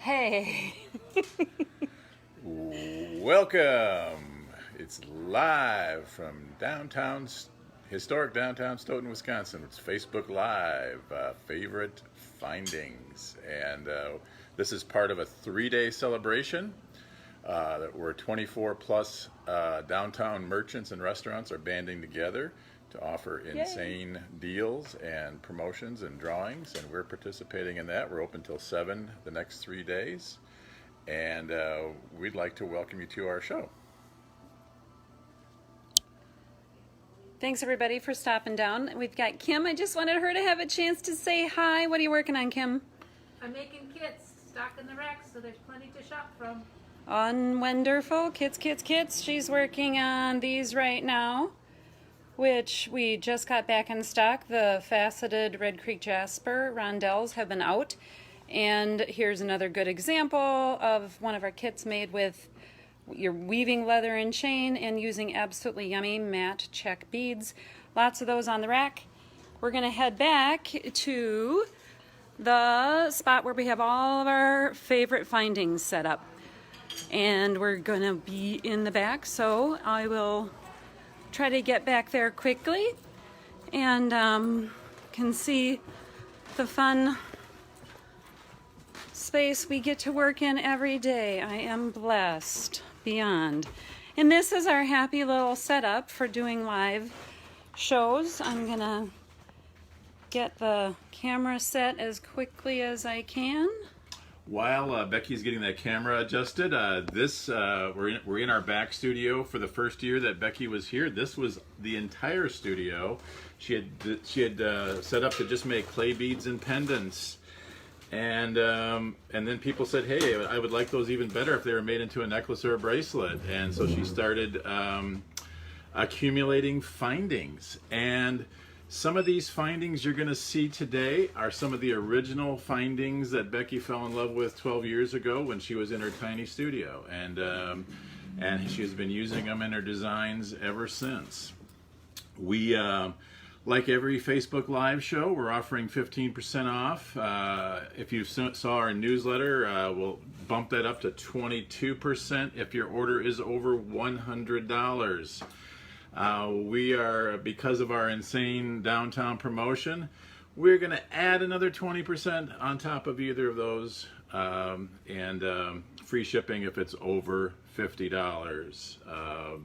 Hey. Welcome. It's live from historic downtown Stoughton, Wisconsin. It's Facebook Live, Favorite Findings. And this is part of a 3-day celebration where 24 plus downtown merchants and restaurants are banding together to offer insane deals and promotions and drawings. And we're participating in that. We're open till 7 the next 3 days. And we'd like to welcome you to our show. Thanks everybody for stopping down. We've got Kim. I just wanted her to have a chance to say hi. What are you working on, Kim? I'm making kits, stocking the racks, so there's plenty to shop from. Wonderful. Kits. She's working on these right now, which we just got back in stock. The faceted Red Creek Jasper rondelles have been out. And here's another good example of one of our kits made with your weaving leather and chain and using absolutely yummy matte check beads. Lots of those on the rack. We're going to head back to the spot where we have all of our favorite findings set up. And we're going to be in the back, so I will try to get back there quickly and can see the fun space we get to work in every day. I am blessed beyond. And this is our happy little setup for doing live shows. I'm gonna get the camera set as quickly as I can. While Becky's getting that camera adjusted, we're in our back studio for the first year that Becky was here. This was the entire studio. She had set up to just make clay beads and pendants. And then people said, hey, I would like those even better if they were made into a necklace or a bracelet. And so she started accumulating findings. And some of these findings you're going to see today are some of the original findings that Becky fell in love with 12 years ago when she was in her tiny studio. And she's been using them in her designs ever since. We... Like every Facebook Live show, we're offering 15% off. If you saw our newsletter, we'll bump that up to 22% if your order is over $100. We are, because of our insane downtown promotion, we're going to add another 20% on top of either of those, and free shipping if it's over $50.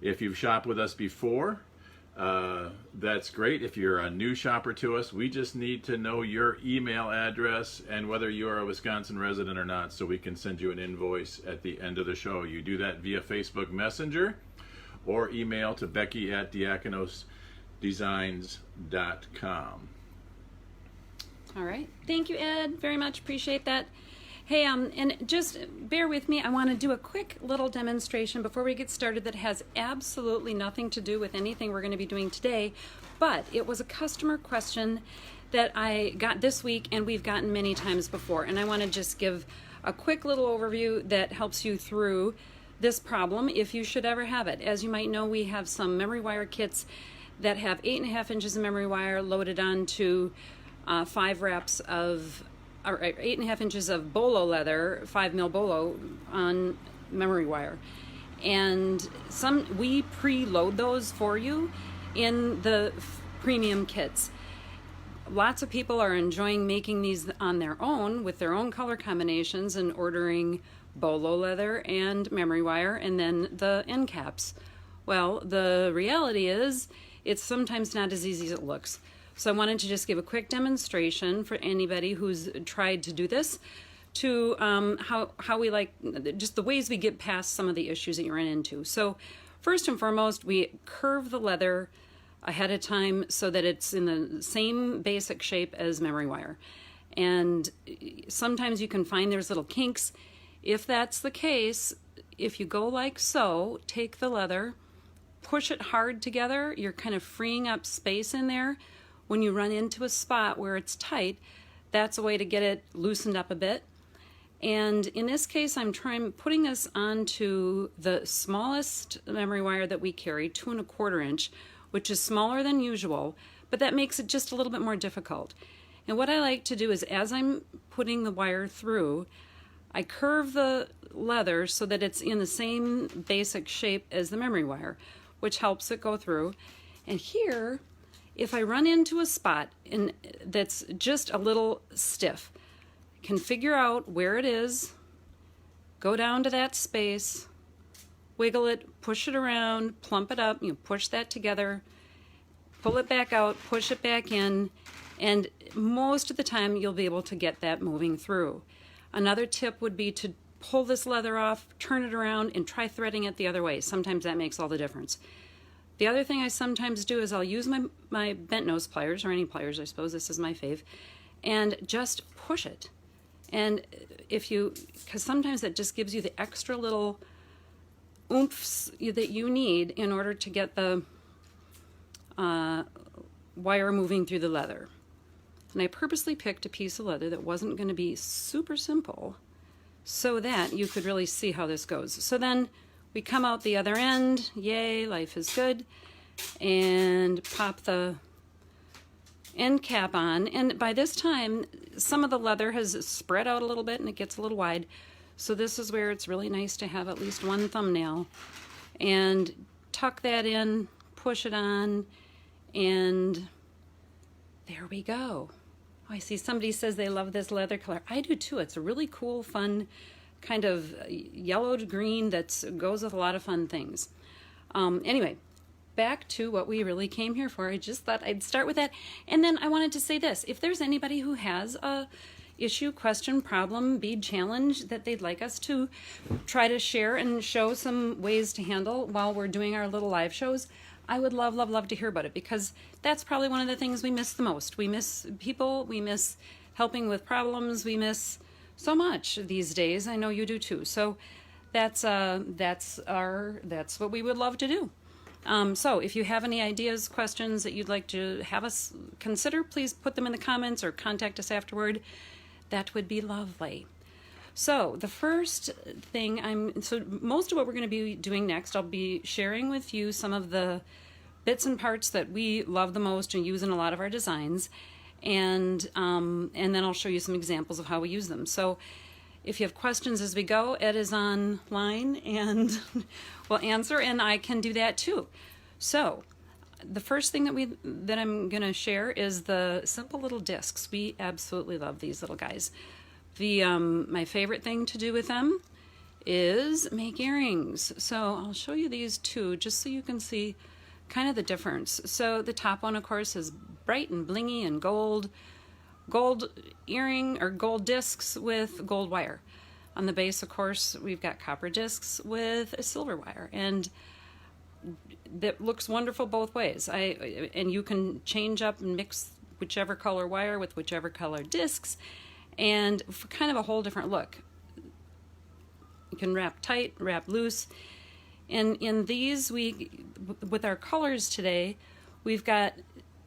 If you've shopped with us before, that's great. If you're a new shopper to us, we just need to know your email address and whether you are a Wisconsin resident or not, so we can send you an invoice at the end of the show. You do that via Facebook Messenger or email to becky@diakonosdesigns.com. All right. Thank you, Ed. Very much appreciate that. Hey, and just bear with me. I want to do a quick little demonstration before we get started that has absolutely nothing to do with anything we're going to be doing today, but it was a customer question that I got this week and we've gotten many times before, and I want to just give a quick little overview that helps you through this problem if you should ever have it. As you might know, we have some memory wire kits that have 8.5 inches of memory wire loaded onto 5 wraps of 8.5 inches of bolo leather, 5 mil bolo on memory wire. And we preload those for you in the premium kits. Lots of people are enjoying making these on their own with their own color combinations and ordering bolo leather and memory wire and then the end caps. Well, the reality is it's sometimes not as easy as it looks. So I wanted to just give a quick demonstration for anybody who's tried to do this to how we like, just the ways we get past some of the issues that you run into. So first and foremost, we curve the leather ahead of time so that it's in the same basic shape as memory wire. And sometimes you can find there's little kinks. If that's the case, if you go like so, take the leather, push it hard together, you're kind of freeing up space in there. When you run into a spot where it's tight, that's a way to get it loosened up a bit. And in this case, I'm putting this onto the smallest memory wire that we carry, 2 1/4 inch, which is smaller than usual, but that makes it just a little bit more difficult. And what I like to do is, as I'm putting the wire through, I curve the leather so that it's in the same basic shape as the memory wire, which helps it go through. And here, if I run into a spot that's just a little stiff, I can figure out where it is, go down to that space, wiggle it, push it around, plump it up, push that together, pull it back out, push it back in, and most of the time you'll be able to get that moving through. Another tip would be to pull this leather off, turn it around, and try threading it the other way. Sometimes that makes all the difference. The other thing I sometimes do is I'll use my bent nose pliers, or any pliers, I suppose, this is my fave, and just push it. And because sometimes that just gives you the extra little oomphs that you need in order to get the wire moving through the leather. And I purposely picked a piece of leather that wasn't going to be super simple so that you could really see how this goes. So then we come out the other end, yay, life is good, and pop the end cap on. And by this time, some of the leather has spread out a little bit and it gets a little wide. So this is where it's really nice to have at least one thumbnail. And tuck that in, push it on, and there we go. Oh, I see somebody says they love this leather color. I do too. It's a really cool, fun, kind of yellowed green that goes with a lot of fun things. Anyway, back to what we really came here for. I just thought I'd start with that. And then I wanted to say this. If there's anybody who has a issue, question, problem, bead challenge that they'd like us to try to share and show some ways to handle while we're doing our little live shows, I would love, love, love to hear about it, because that's probably one of the things we miss the most. We miss people, we miss helping with problems, we miss so much these days. I know you do too. So that's what we would love to do. So if you have any ideas, questions that you'd like to have us consider, please put them in the comments or contact us afterward. That would be lovely. So the first thing so most of what we're going to be doing next, I'll be sharing with you some of the bits and parts that we love the most and use in a lot of our designs. And then I'll show you some examples of how we use them. So if you have questions as we go, Ed is online and will answer, and I can do that too. So the first thing that I'm going to share is the simple little discs. We absolutely love these little guys. My favorite thing to do with them is make earrings. So I'll show you these two just so you can see kind of the difference. So the top one, of course, is bright and blingy and gold earring or gold discs with gold wire. On the base, of course, we've got copper discs with a silver wire, and that looks wonderful both ways. And you can change up and mix whichever color wire with whichever color discs, and for kind of a whole different look. You can wrap tight, wrap loose. And in these, with our colors today, we've got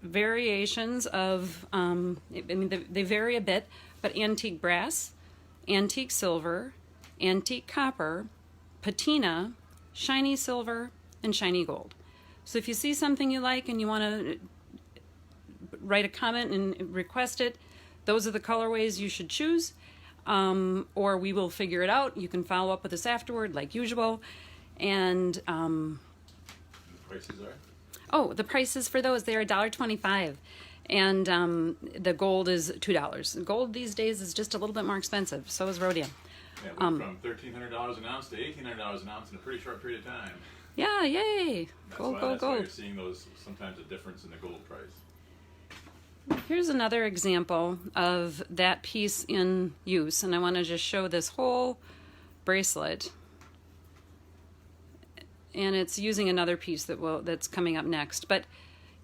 variations of, they vary a bit, but antique brass, antique silver, antique copper, patina, shiny silver, and shiny gold. So if you see something you like and you want to write a comment and request it, those are the colorways you should choose, or we will figure it out. You can follow up with us afterward like usual. And the prices are? Oh, the prices for those, they're $1.25, and the gold is $2. Gold these days is just a little bit more expensive. So is rhodium. Yeah, went from $1,300 an ounce to $1,800 an ounce in a pretty short period of time. Yeah, yay! That's Gold, why, gold, that's gold. why you're seeing those sometimes a difference in the gold price. Here's another example of that piece in use, and I want to just show this whole bracelet. And it's using another piece that's coming up next. But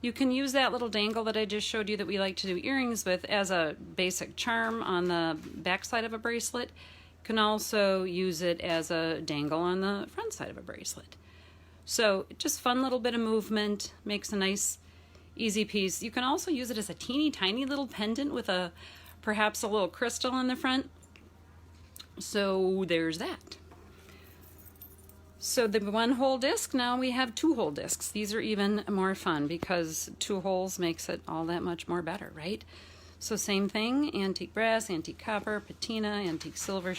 you can use that little dangle that I just showed you that we like to do earrings with as a basic charm on the back side of a bracelet. You can also use it as a dangle on the front side of a bracelet. So just fun little bit of movement, makes a nice easy piece. You can also use it as a teeny tiny little pendant with perhaps a little crystal on the front. So there's that. So the one hole disc, now we have 2 hole discs. These are even more fun because 2 holes makes it all that much more better, right? So same thing, antique brass, antique copper, patina, antique silver,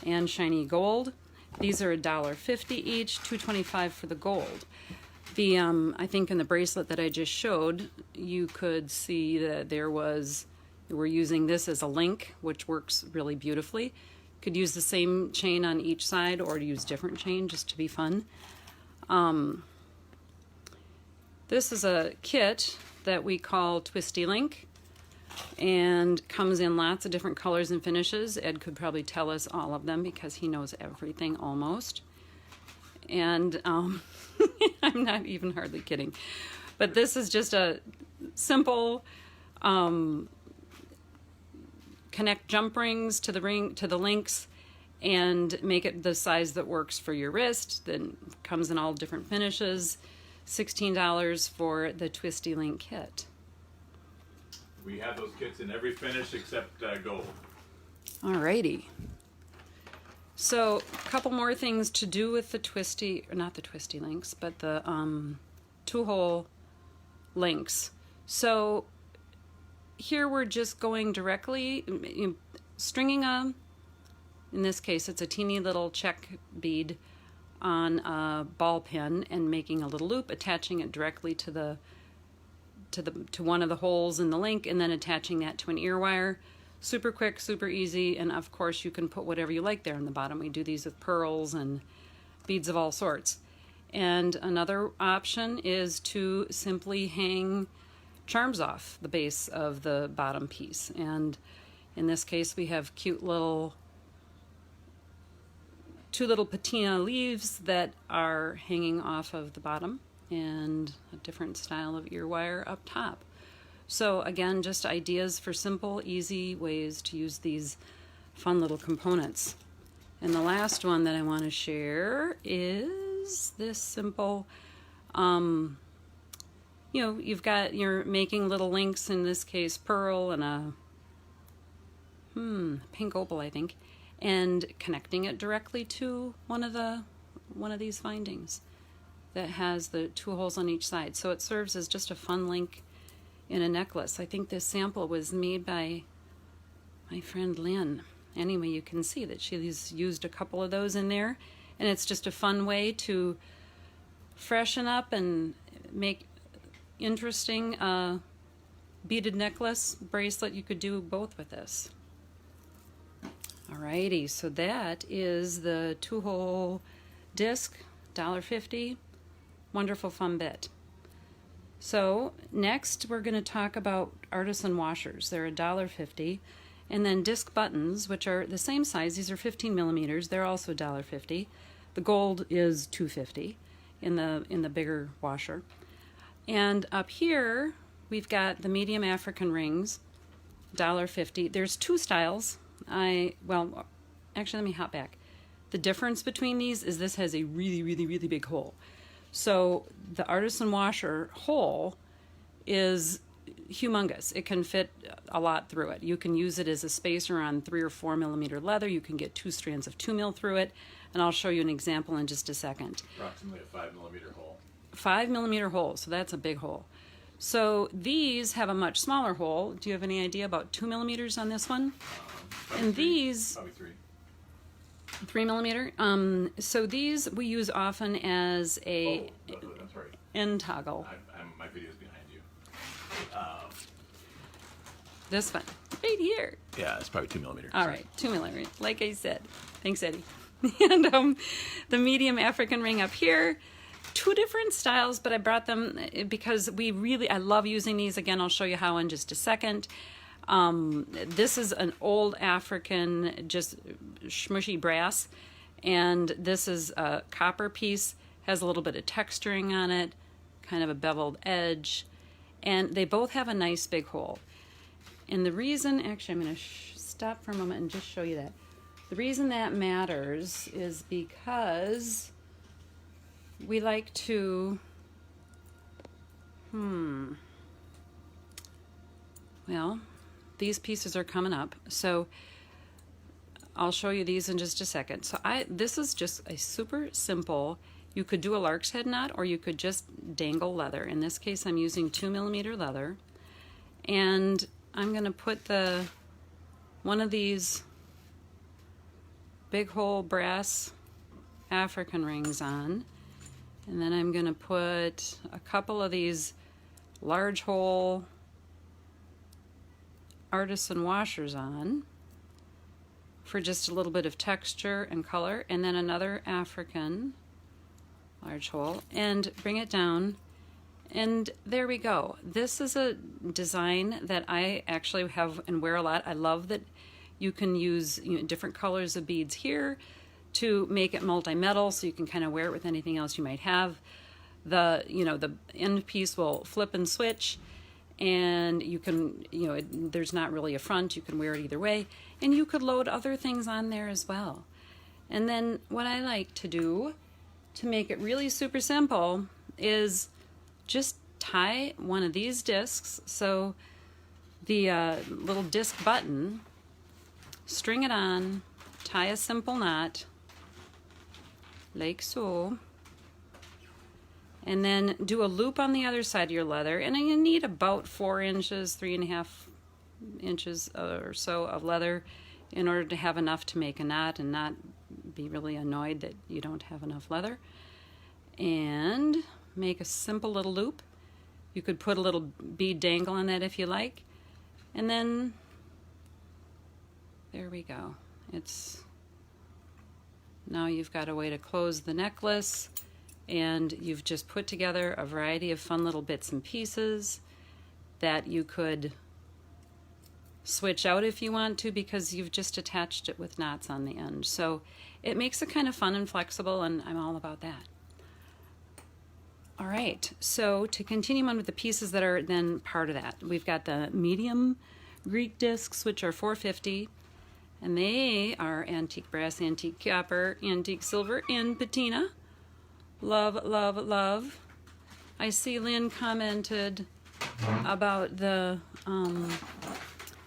and shiny gold. These are $1.50 each, $2.25 for the gold. The I think in the bracelet that I just showed, you could see that we're using this as a link, which works really beautifully. Could use the same chain on each side or use different chain just to be fun. This is a kit that we call Twisty Link, and comes in lots of different colors and finishes. Ed could probably tell us all of them because he knows everything almost. And I'm not even hardly kidding. But this is just a simple connect jump rings to the links and make it the size that works for your wrist. Then comes in all different finishes. $16 for the Twisty Link kit. We have those kits in every finish except gold. Alrighty. So a couple more things to do with the Twisty, or not the Twisty Links, but the 2-hole links. So here we're just going directly, stringing in this case it's a teeny little check bead on a ball pin and making a little loop, attaching it directly to one of the holes in the link, and then attaching that to an ear wire. Super quick, super easy, and of course you can put whatever you like there in the bottom. We do these with pearls and beads of all sorts. And another option is to simply hang charms off the base of the bottom piece. And in this case we have cute little 2 little patina leaves that are hanging off of the bottom, and a different style of ear wire up top. So again, just ideas for simple, easy ways to use these fun little components. And the last one that I want to share is this simple, you're making little links, in this case pearl and a pink opal, I think, and connecting it directly to one of these findings that has the 2 holes on each side. So it serves as just a fun link in a necklace. I think this sample was made by my friend Lynn. Anyway, you can see that she's used a couple of those in there, and it's just a fun way to freshen up and make interesting beaded necklace bracelet. You could do both with this. Alrighty, so that is the 2-hole disc, $1.50. Wonderful fun bit. So next we're going to talk about artisan washers. They're $1.50. And then disc buttons, which are the same size. These are 15 millimeters. They're also $1.50. The gold is $2.50 in the bigger washer. And up here we've got the medium African rings, $1.50. There's 2 styles. Actually, let me hop back. The difference between these is this has a really, really, really big hole. So the artisan washer hole is humongous. It can fit a lot through it. You can use it as a spacer on 3 or 4 millimeter leather. You can get 2 strands of 2 mil through it, and I'll show you an example in just a second. Approximately a 5 millimeter hole. 5 millimeter hole, so that's a big hole. So these have a much smaller hole. Do you have any idea about 2 millimeters on this one? And these... Probably 3. 3 millimeter. So these we use often as a that's right. end toggle. My video's behind you. This one, right here. Yeah, it's probably 2 millimeters. All right, 2 millimeter. Like I said. Thanks, Eddie. And the medium African ring up here. 2 different styles, but I brought them because I love using these. Again, I'll show you how in just a second. This is an old African, just smushy brass, and this is a copper piece, has a little bit of texturing on it, kind of a beveled edge, and they both have a nice big hole. And the reason, actually I'm going to stop for a moment and just show you that. The reason that matters is because we like to, well, these pieces are coming up, so I'll show you these in just a second. So this is just a super simple, you could do a lark's head knot or you could just dangle leather. In this case I'm using 2 millimeter leather, And I'm going to put one of these big hole brass African rings on, and then I'm going to put a couple of these large hole artisan washers on for just a little bit of texture and color, and then another African large hole, and bring it down, and there we go. This is a design that I actually have and wear a lot. I love that you can use different colors of beads here to make it multi-metal, so you can kind of wear it with anything else you might have. The end piece will flip and switch, and you can, there's not really a front. You can wear it either way, and you could load other things on there as well. And then what I like to do to make it really super simple is just tie one of these discs, so the little disc button, string it on, tie a simple knot like so, and then do a loop on the other side of your leather, and you need about 4 inches, 3.5 inches or so of leather in order to have enough to make a knot and not be really annoyed that you don't have enough leather. And make a simple little loop. You could put a little bead dangle on that if you like, and then there we go. Now you've got a way to close the necklace, and you've just put together a variety of fun little bits and pieces that you could switch out if you want to, because you've just attached it with knots on the end. So it makes it kind of fun and flexible, and I'm all about that. All right, so to continue on with the pieces that are then part of that, we've got the medium Greek discs, which are $4.50, and they are antique brass, antique copper, antique silver, and patina. Love, love, love. I see Lynn commented about the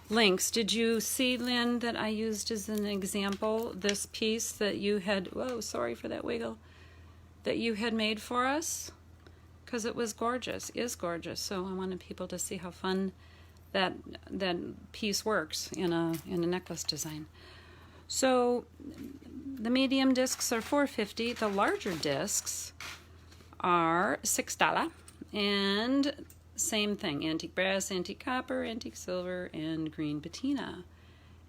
links. Did you see, Lynn, that I used as an example this piece that you had, whoa, sorry for that wiggle, that you had made for us? Because it was gorgeous, is gorgeous. So I wanted people to see how fun that piece works in a necklace design. So the medium discs are $4.50. The larger discs are $6. And same thing, antique brass, antique copper, antique silver, and green patina.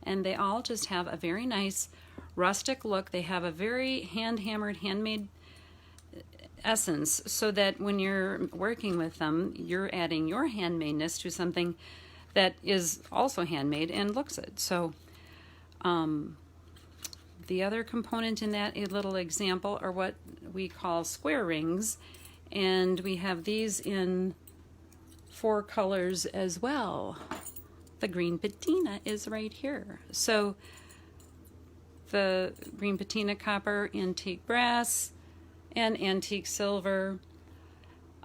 And they all just have a very nice rustic look. They have a very hand-hammered, handmade essence, so that when you're working with them, you're adding your handmadeness to something that is also handmade and looks it. So the other component in that, a little example, are what we call square rings, and we have these in 4 colors as well. The green patina is right here. So the green patina, copper, antique brass, and antique silver.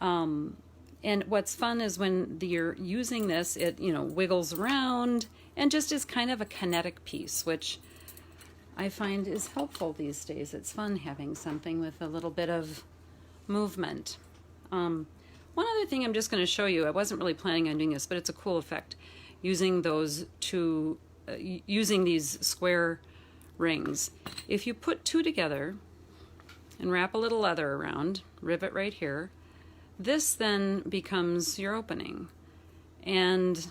And what's fun is when you're using this, it wiggles around and just is kind of a kinetic piece, which I find is helpful these days. It's fun having something with a little bit of movement. One other thing I'm just going to show you, I wasn't really planning on doing this, but it's a cool effect, using these square rings. If you put 2 together and wrap a little leather around, rivet right here, this then becomes your opening. And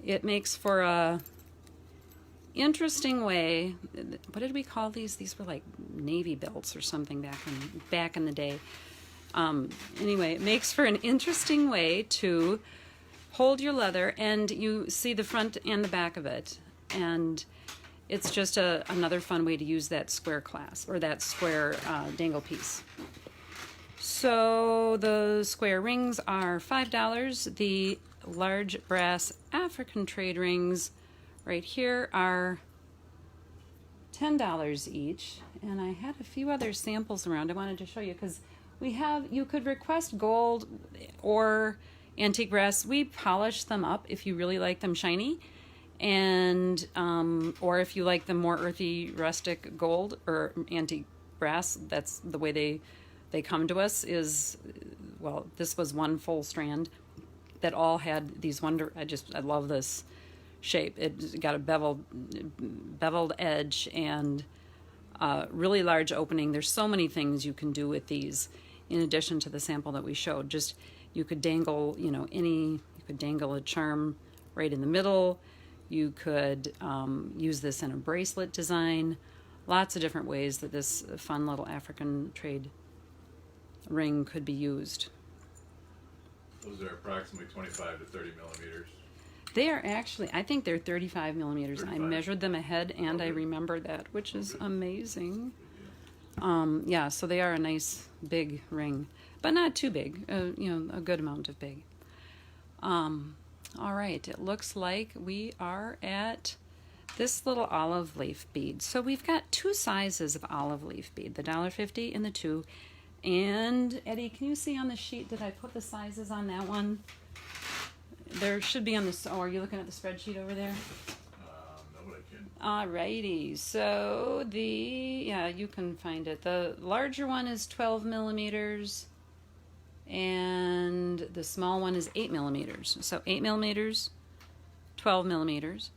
it makes for a interesting way. What did we call these? These were like navy belts or something back in the day. Anyway, it makes for an interesting way to hold your leather, and you see the front and the back of it. And it's just another fun way to use that square clasp, or that square dangle piece. So the square rings are $5. The large brass African trade rings right here are $10 each. And I had a few other samples around I wanted to show you, because you could request gold or antique brass. We polish them up if you really like them shiny, and or if you like them more earthy, rustic gold or antique brass. That's the way they come to us. Well, this was one full strand, that all had these I love this shape. It's got a beveled edge and really large opening. There's so many things you can do with these in addition to the sample that we showed. Just you could dangle, you could dangle a charm right in the middle. You could use this in a bracelet design. Lots of different ways that this fun little African trade ring could be used. Those are approximately 25 to 30 millimeters. They are actually, I think they're 35 millimeters. 35. I measured them ahead and I remember that, which is amazing. Yeah, so they are a nice big ring, but not too big, a good amount of big. All right, it looks like we are at this little olive leaf bead. So we've got two sizes of olive leaf bead, the $1.50 and the $2. And Eddie, can you see on the sheet, did I put the sizes on that one? There should be on this. Oh, are you looking at the spreadsheet over there? No, but I can. Alrighty, so you can find it. The larger one is 12 millimeters, and the small one is 8 millimeters. So 8 millimeters, 12 millimeters,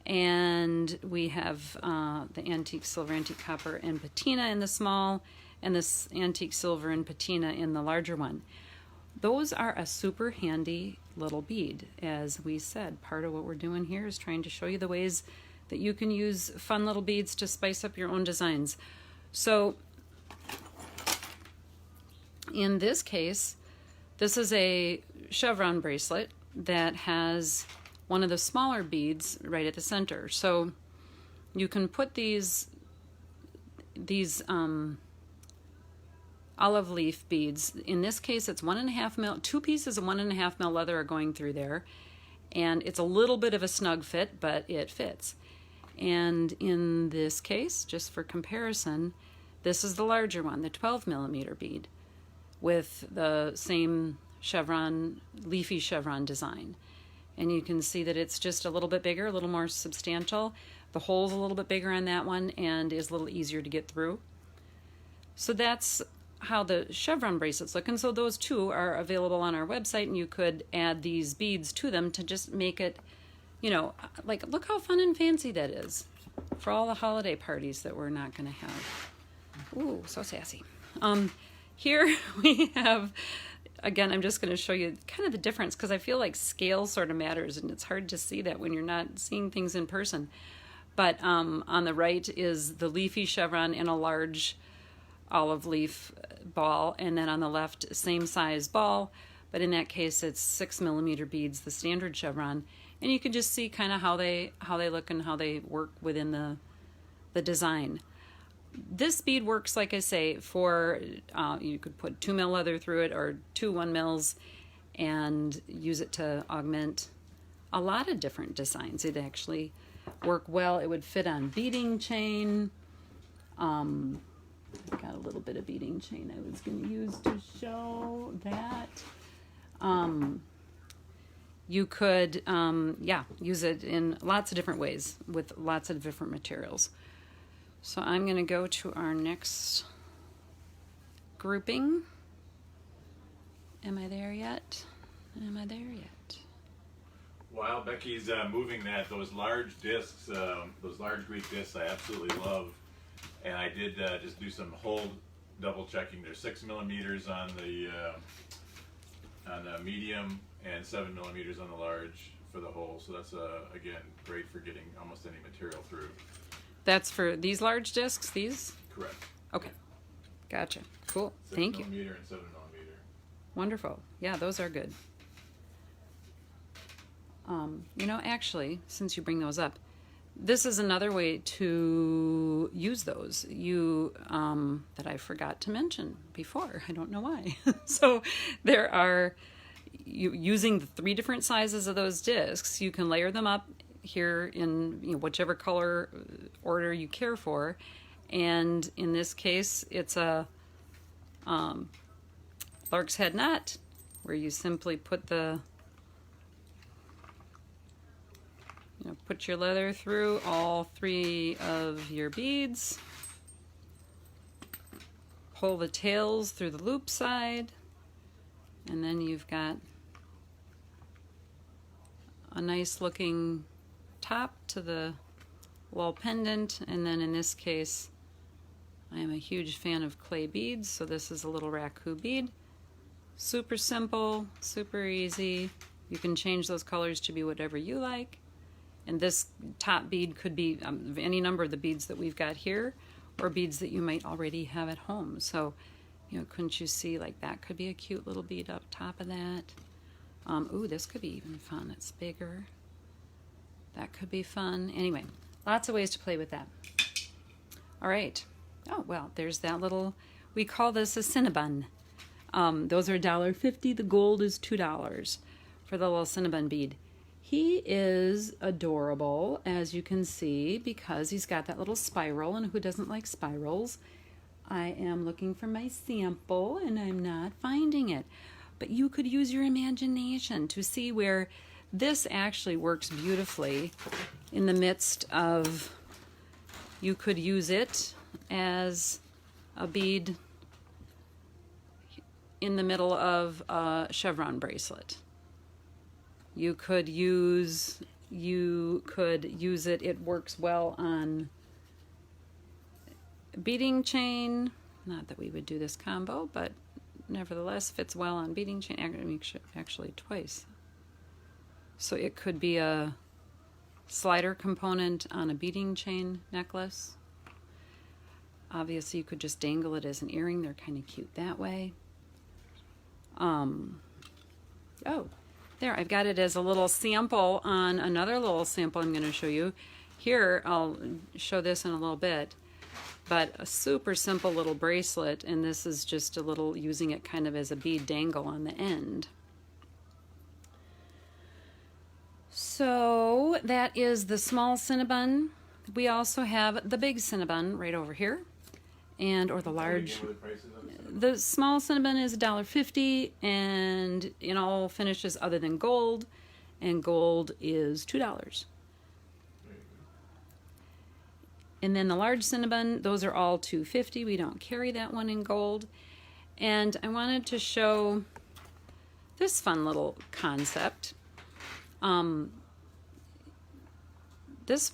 and we have the antique silver, antique copper, and patina in the small, and this antique silver and patina in the larger one. Those are a super handy little bead. As we said, part of what we're doing here is trying to show you the ways that you can use fun little beads to spice up your own designs. So in this case, this is a chevron bracelet that has one of the smaller beads right at the center. So you can put these olive leaf beads. In this case, it's 1.5 mil. 2 pieces of 1.5 mil leather are going through there, and it's a little bit of a snug fit, but it fits. And in this case, just for comparison, this is the larger one, the 12 millimeter bead, with the same chevron, leafy chevron design. And you can see that it's just a little bit bigger, a little more substantial. The hole's a little bit bigger on that one and is a little easier to get through. So that's how the chevron bracelets look, and so those two are available on our website, and you could add these beads to them to just make it, like, look how fun and fancy that is for all the holiday parties that we're not going to have. Ooh, so sassy. Here we have, again, I'm just going to show you kind of the difference, because I feel like scale sort of matters, and it's hard to see that when you're not seeing things in person. But on the right is the leafy chevron in a large olive leaf ball, and then on the left, same size ball, but in that case it's 6 millimeter beads, the standard chevron, and you can just see kind of how they look and how they work within the design. This bead works, like I say, for you could put 2 mil leather through it, or 2 1 mils, and use it to augment a lot of different designs. It actually work well. It would fit on beading chain. Got a little bit of beading chain I was going to use to show that. You could, use it in lots of different ways with lots of different materials. So I'm going to go to our next grouping. Am I there yet? Am I there yet? While Becky's moving those large discs, those large Greek discs, I absolutely love. And I did just do some hole double checking. There's 6 millimeters on the medium and 7 millimeters on the large for the hole. So that's again great for getting almost any material through. That's for these large discs. These. Correct. Okay. Gotcha. Cool. 6 Thank you. millimeter and 7 millimeter. Wonderful. Yeah, those are good. Actually, since you bring those up, this is another way to use those that I forgot to mention before. I don't know why. So there are, using the 3 different sizes of those discs, you can layer them up here in whichever color order you care for. And in this case, it's a lark's head knot, where you simply put put your leather through all 3 of your beads, pull the tails through the loop side, and then you've got a nice looking top to the little pendant, and then in this case I am a huge fan of clay beads, so this is a little raku bead. Super simple, super easy. You can change those colors to be whatever you like. And this top bead could be any number of the beads that we've got here, or beads that you might already have at home. So, you know, couldn't you see, like, that could be a cute little bead up top of that. Ooh, this could be even fun. It's bigger. That could be fun. Anyway, lots of ways to play with that. All right. Oh, well, there's that little, we call this a Cinnabon. Those are $1.50. The gold is $2 for the little Cinnabon bead. He is adorable, as you can see, because he's got that little spiral, and who doesn't like spirals? I am looking for my sample, and I'm not finding it. But you could use your imagination to see where this actually works beautifully in the midst of, you could use it as a bead in the middle of a chevron bracelet. You could use it, it works well on beading chain. Not that we would do this combo, but nevertheless fits well on beading chain, actually twice. So it could be a slider component on a beading chain necklace. Obviously you could just dangle it as an earring. They're kind of cute that way. Oh, there, I've got it as a little sample on another little sample I'm going to show you. Here, I'll show this in a little bit, but a super simple little bracelet, and this is just a little, using it kind of as a bead dangle on the end. So that is the small Cinnabon. We also have the big Cinnabon right over here, or the large. The small Cinnabon is $1.50, and in all finishes other than gold, and gold is $2. And then the large Cinnabon, those are all $2.50. We don't carry that one in gold. And I wanted to show this fun little concept. This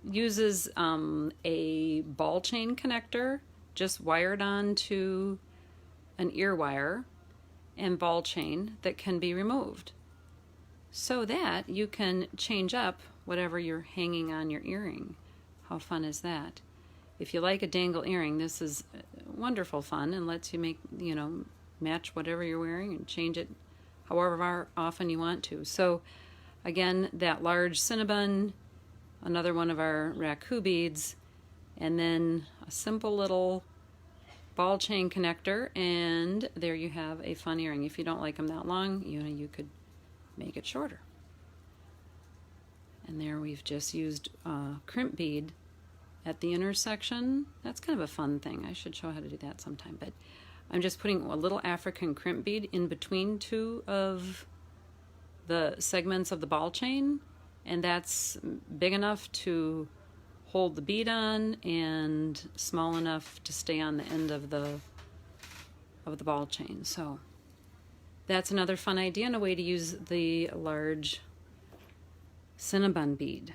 uses a ball chain connector just wired onto an ear wire and ball chain that can be removed, so that you can change up whatever you're hanging on your earring. How fun is that? If you like a dangle earring, this is wonderful fun and lets you make, match whatever you're wearing and change it however often you want to. So again, that large Cinnabon, another one of our raku beads, and then a simple little ball chain connector, and there you have a fun earring. If you don't like them that long, you could make it shorter. And there we've just used a crimp bead at the intersection. That's kind of a fun thing. I should show how to do that sometime, but I'm just putting a little African crimp bead in between two of the segments of the ball chain, and that's big enough to hold the bead on and small enough to stay on the end of the ball chain. So that's another fun idea and a way to use the large Cinnabon bead.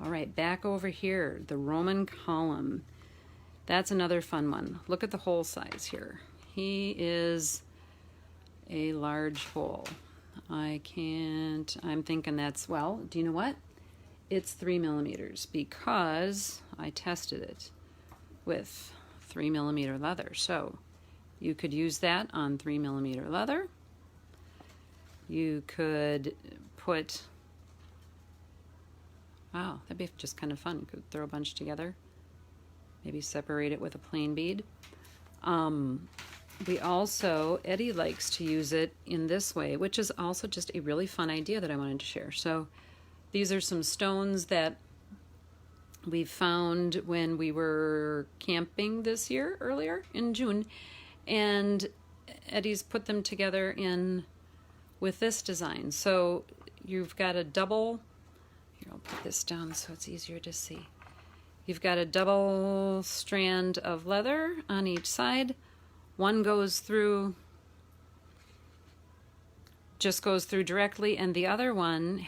All right, back over here, the Roman column. That's another fun one. Look at the hole size here. He is a large hole. I'm thinking that's, well, do you know what? It's 3 millimeters because I tested it with 3 millimeter leather. So you could use that on 3 millimeter leather. You could put, wow, that'd be just kind of fun. You could throw a bunch together, maybe separate it with a plain bead. We also, Eddie likes to use it in this way, which is also just a really fun idea that I wanted to share. So these are some stones that we found when we were camping this year, earlier in June, and Eddie's put them together with this design. So you've got a double, here I'll put this down so it's easier to see. You've got a double strand of leather on each side. One goes through just goes through directly, and the other one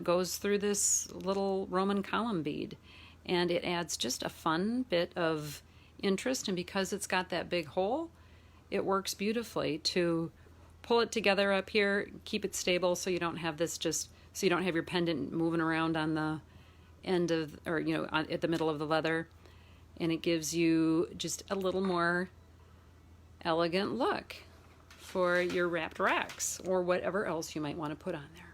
goes through this little Roman column bead, and it adds just a fun bit of interest. And because it's got that big hole, it works beautifully to pull it together up here, keep it stable, so you don't have this so you don't have your pendant moving around on the end of, or at the middle of the leather, and it gives you just a little more elegant look for your wrapped racks or whatever else you might want to put on there.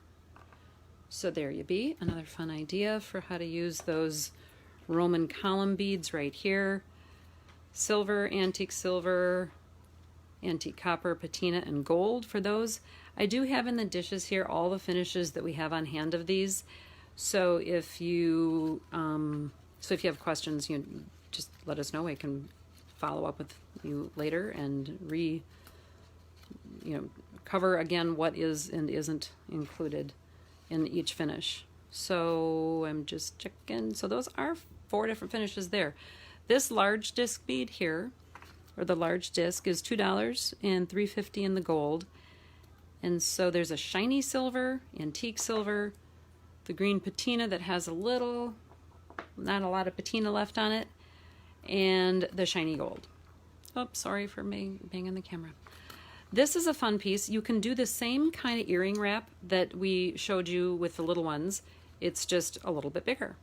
So there you be, another fun idea for how to use those Roman column beads right here. Silver, antique copper, patina, and gold for those. I do have in the dishes here all the finishes that we have on hand of these. So if you have questions, just let us know. I can follow up with you later and cover again what is and isn't included in each finish. So I'm just checking. So those are 4 different finishes there. This large disc bead here, or the large disc, is $2 and $3.50 in the gold. And so there's a shiny silver, antique silver, the green patina that has not a lot of patina left on it, and the shiny gold. Oops, sorry for banging the camera. This is a fun piece. You can do the same kind of earring wrap that we showed you with the little ones. It's just a little bit bigger.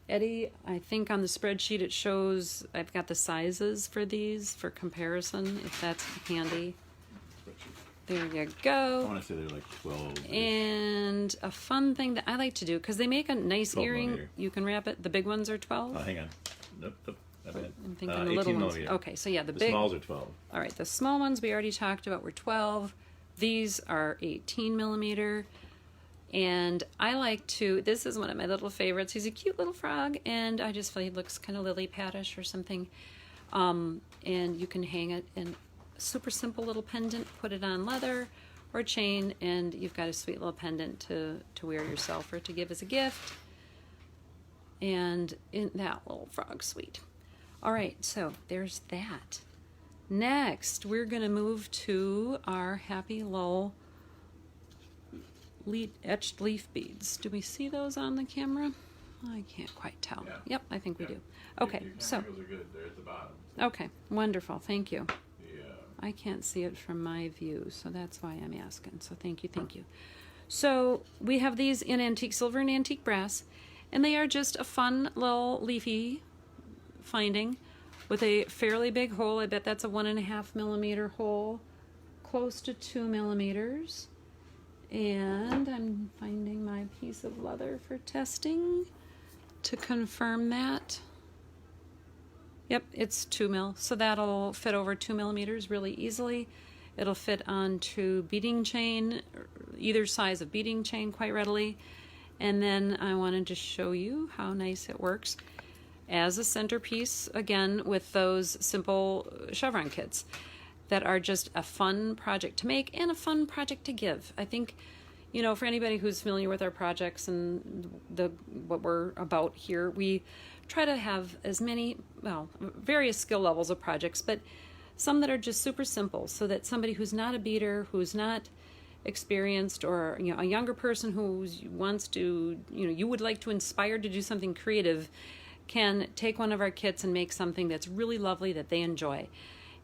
Eddie, I think on the spreadsheet it shows, I've got the sizes for these for comparison, if that's handy. There you go. I want to say they're like 12. And a fun thing that I like to do, because they make a nice 12 earring, millimeter. You can wrap it. The big ones are 12? Oh, hang on. Nope, not bad. I'm thinking the little ones. millimeter. Okay, so yeah, the The smalls are 12. All right, the small ones we already talked about were 12. These are 18 millimeter. And I like this is one of my little favorites. He's a cute little frog, and I just feel he looks kind of lily padish or something. And you can hang it in a super simple little pendant, put it on leather or chain, and you've got a sweet little pendant to wear yourself or to give as a gift. And in that little frog, sweet. All right, so there's that. Next, we're going to move to our Happy Lull etched leaf beads. Do we see those on the camera? I can't quite tell. Yeah. Yep, I think we do. Okay, so. Those are good. They're at the bottom. Okay, wonderful. Thank you. Yeah. I can't see it from my view, so that's why I'm asking. So thank you. So we have these in antique silver and antique brass, and they are just a fun little leafy finding with a fairly big hole. I bet that's a 1.5 millimeter hole, close to 2 millimeters. And I'm finding my piece of leather for testing to confirm that. Yep, it's 2 mil, so that'll fit over 2 millimeters really easily. It'll fit onto beading chain, either size of beading chain quite readily. And then I wanted to show you how nice it works as a centerpiece, again, with those simple chevron kits that are just a fun project to make and a fun project to give. I think, for anybody who's familiar with our projects and what we're about here, we try to have as many, various skill levels of projects, but some that are just super simple, so that somebody who's not a beader, who's not experienced, or a younger person who wants to, you would like to inspire to do something creative, can take one of our kits and make something that's really lovely that they enjoy.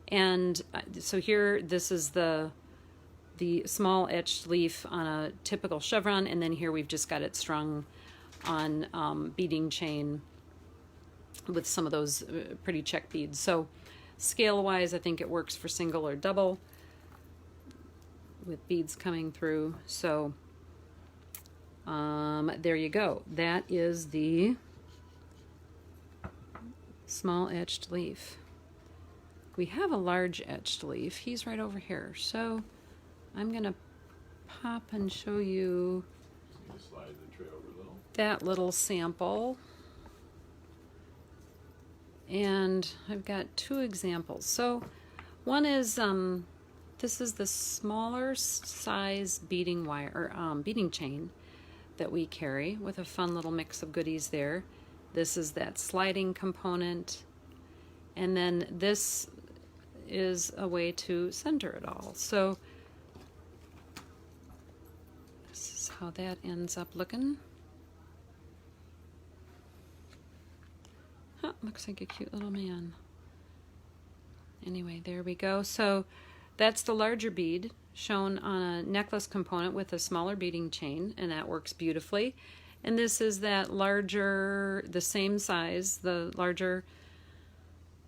And so here, this is the small etched leaf on a typical chevron, and then here we've just got it strung on beading chain with some of those pretty check beads. So scale-wise, I think it works for single or double with beads coming through. So there you go. That is the small etched leaf. We have a large etched leaf. He's right over here. So I'm going to pop and show you Just slide the tray over a little. that little sample. And I've got 2 examples. So one is, this is the smaller size beading wire, or beading chain that we carry with a fun little mix of goodies there. This is that sliding component. And then this is a way to center it all. So how that ends up looking. Huh, looks like a cute little man. Anyway, there we go. So that's the larger bead shown on a necklace component with a smaller beading chain, and that works beautifully. And this is that larger, the same size, the larger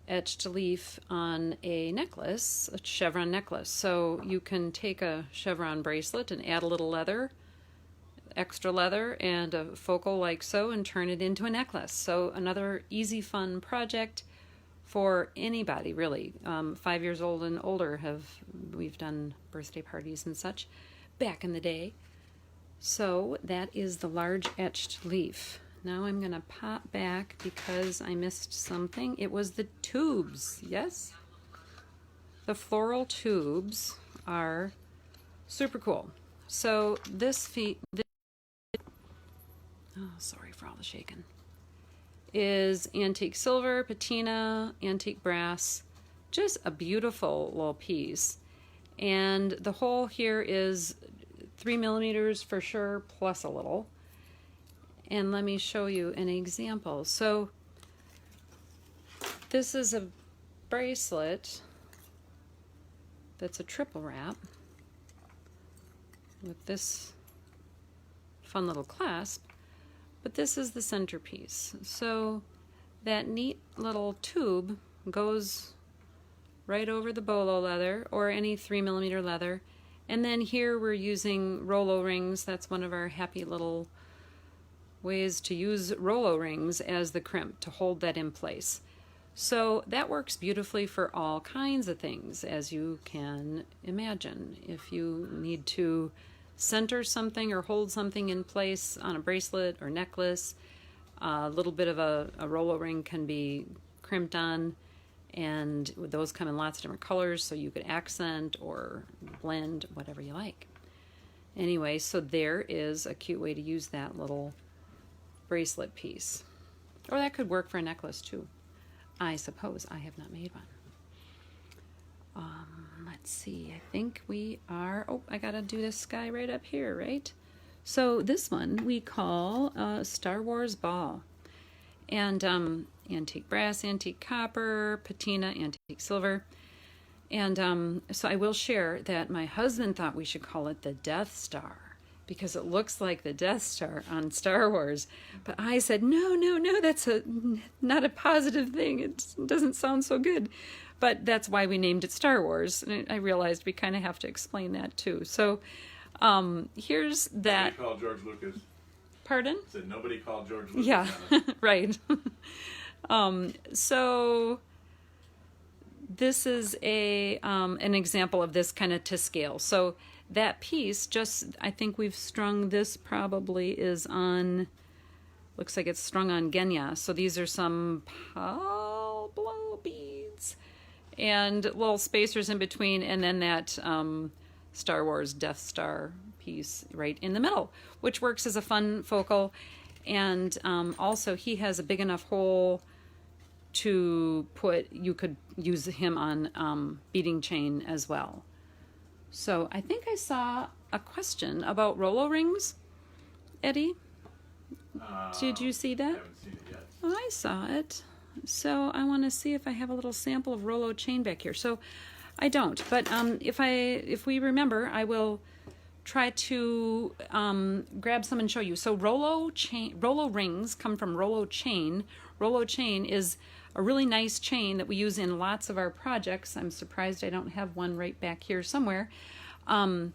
etched leaf on a necklace, a chevron necklace. So you can take a chevron bracelet and add a little leather, extra leather, and a focal like so, and turn it into a necklace. So another easy, fun project for anybody, really. 5 years old and older we've done birthday parties and such back in the day. So that is the large etched leaf. Now I'm going to pop back because I missed something. It was the tubes, yes? The floral tubes are super cool. So sorry for all the shaking, is antique silver, patina, antique brass, just a beautiful little piece. And the hole here is 3 millimeters for sure, plus a little. And let me show you an example. So this is a bracelet that's a triple wrap with this fun little clasp, but this is the centerpiece. So that neat little tube goes right over the bolo leather or any 3 millimeter leather. And then here we're using Rolo rings. That's one of our happy little ways to use Rolo rings as the crimp to hold that in place. So that works beautifully for all kinds of things, as you can imagine. If you need to center something or hold something in place on a bracelet or necklace, a little bit of a Rolo ring can be crimped on, and those come in lots of different colors, so you could accent or blend whatever you like. Anyway, so there is a cute way to use that little bracelet piece. Or that could work for a necklace too, I suppose. I have not made one. Let's see, I think we are, I gotta do this guy right up here, right? So this one we call Star Wars Ball. And antique brass, antique copper, patina, antique silver. And so I will share that my husband thought we should call it the Death Star because it looks like the Death Star on Star Wars. But I said, no, that's not a positive thing. It doesn't sound so good. But that's why we named it Star Wars. And I realized we kind of have to explain that too. So here's that. Nobody called George Lucas. Pardon? I said nobody called George Lucas. Yeah, right. So this is an example of this kind of to scale. So that piece, I think we've strung this probably is on, looks like it's strung on Genya. So these are some Pablo beads and little spacers in between, and then that Star Wars Death Star piece right in the middle, which works as a fun focal. And also he has a big enough hole to you could use him on beading chain as well. So I think I saw a question about Rolo rings, Eddie. Did you see that? I haven't seen it yet. Oh, I saw it. So I want to see if I have a little sample of Rolo chain back here. So I don't, but if we remember, I will try to grab some and show you. So Rolo rings come from Rolo chain. Rolo chain is a really nice chain that we use in lots of our projects. I'm surprised I don't have one right back here somewhere. And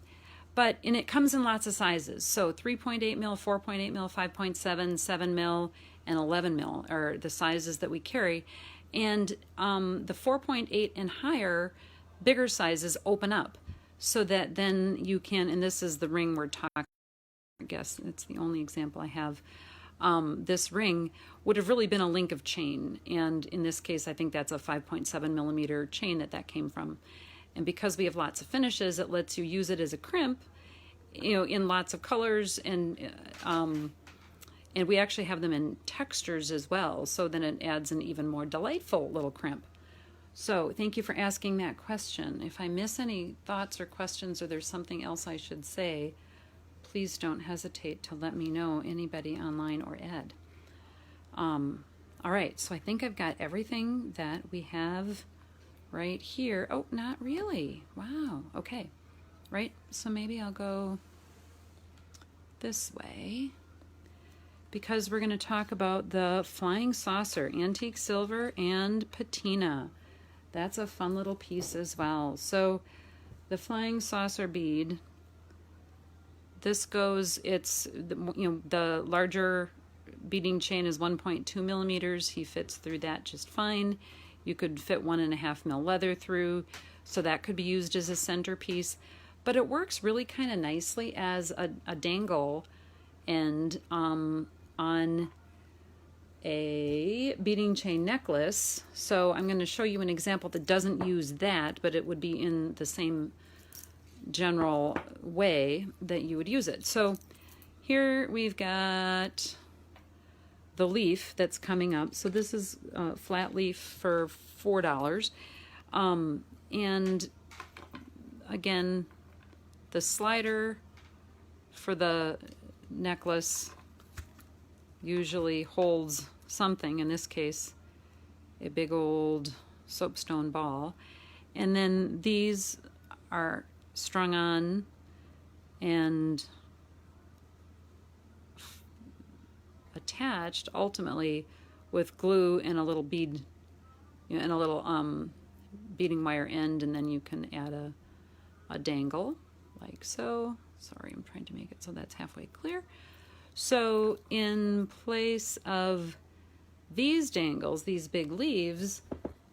it comes in lots of sizes. So 3.8 mil, 4.8 mil, 5.7, 7 mil, and 11 mil are the sizes that we carry. And the 4.8 and higher, bigger sizes open up so that then you can, and this is the ring we're talking, I guess it's the only example I have. This ring would have really been a link of chain, and in this case I think that's a 5.7 millimeter chain that came from. And because we have lots of finishes, it lets you use it as a crimp, in lots of colors, and we actually have them in textures as well, so then it adds an even more delightful little crimp. So thank you for asking that question. If I miss any thoughts or questions or there's something else I should say, please don't hesitate to let me know, anybody online or Ed. All right, so I think I've got everything that we have right here. Oh, not really. Wow, okay. Right, so maybe I'll go this way because we're going to talk about the flying saucer, antique silver and patina. That's a fun little piece as well. So the flying saucer bead, this goes, it's, the larger beading chain is 1.2 millimeters. He fits through that just fine. You could fit 1.5 mil leather through, so that could be used as a centerpiece. But it works really kind of nicely as a dangle end on a beading chain necklace. So I'm going to show you an example that doesn't use that, but it would be in the same general way that you would use it. So here we've got the leaf that's coming up. So this is a flat leaf for $4. And again, the slider for the necklace usually holds something, in this case a big old soapstone ball, and then these are strung on and attached ultimately with glue and a little bead, and a little beading wire end, and then you can add a dangle like so. Sorry, I'm trying to make it so that's halfway clear. So in place of these dangles, these big leaves,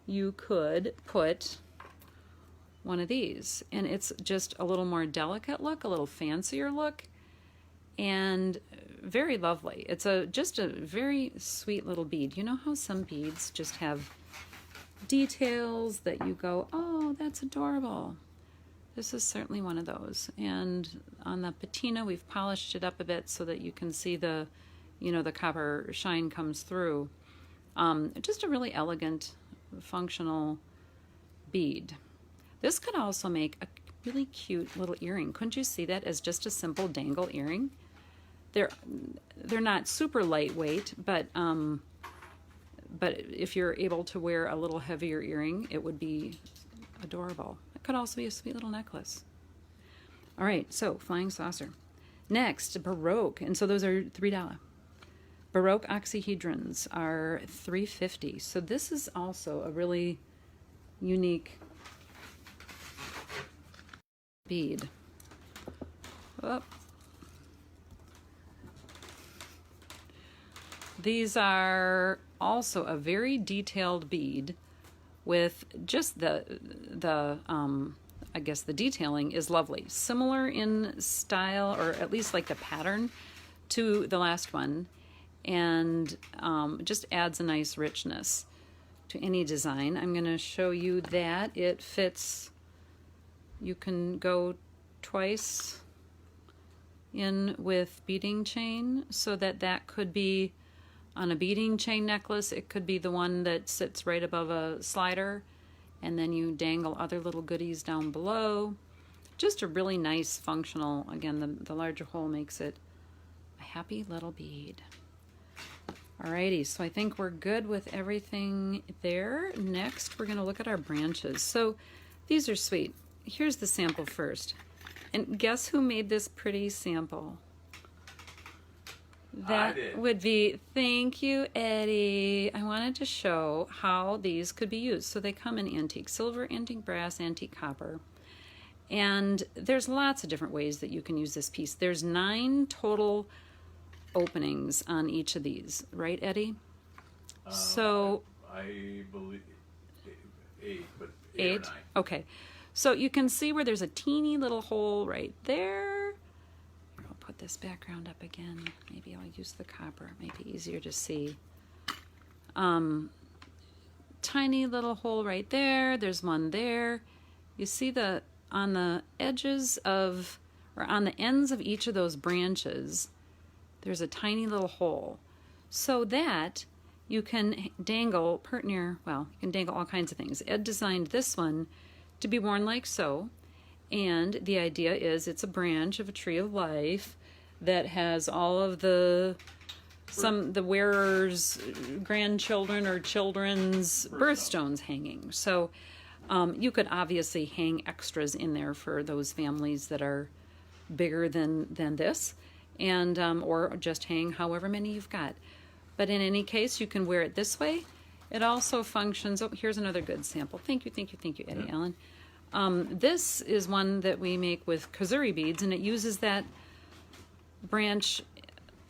you could put one of these, and it's just a little more delicate look, a little fancier look, and very lovely. It's just a very sweet little bead. You know how some beads just have details that you go, oh, that's adorable. This is certainly one of those. And on the patina, we've polished it up a bit so that you can see the, the copper shine comes through. Just a really elegant, functional bead. This could also make a really cute little earring. Couldn't you see that as just a simple dangle earring? They're not super lightweight, but if you're able to wear a little heavier earring, it would be adorable. It could also be a sweet little necklace. All right, so flying saucer. Next, Baroque, and so those are $3. Baroque oxyhedrons are $3.50. So this is also a really unique bead. Oh. These are also a very detailed bead with just I guess the detailing is lovely. Similar in style, or at least like the pattern, to the last one, and just adds a nice richness to any design. I'm going to show you that it fits. You can go twice in with beading chain, so that could be on a beading chain necklace. It could be the one that sits right above a slider, and then you dangle other little goodies down below. Just a really nice functional, again, the larger hole makes it a happy little bead. Alrighty, so I think we're good with everything there. Next, we're going to look at our branches. So these are sweet. Here's the sample first. And guess who made this pretty sample? That would be, thank you, Eddie. I wanted to show how these could be used. So they come in antique silver, antique brass, antique copper. And there's lots of different ways that you can use this piece. There's 9 total openings on each of these, right, Eddie? So I believe 8, but 8 or 9. Okay. So you can see where there's a teeny little hole right there. I'll put this background up again. Maybe I'll use the copper. It may be easier to see. Tiny little hole right there. There's one there. You see on the edges of, or on the ends of each of those branches, there's a tiny little hole. So that you can dangle you can dangle all kinds of things. Ed designed this one to be worn like so, and the idea is it's a branch of a tree of life, that has all of the wearer's grandchildren or children's birthstones hanging. So you could obviously hang extras in there for those families that are bigger than this, and or just hang however many you've got. But in any case, you can wear it this way. It also functions. Oh, here's another good sample. Thank you, Eddie Allen. This is one that we make with kazuri beads, and it uses that branch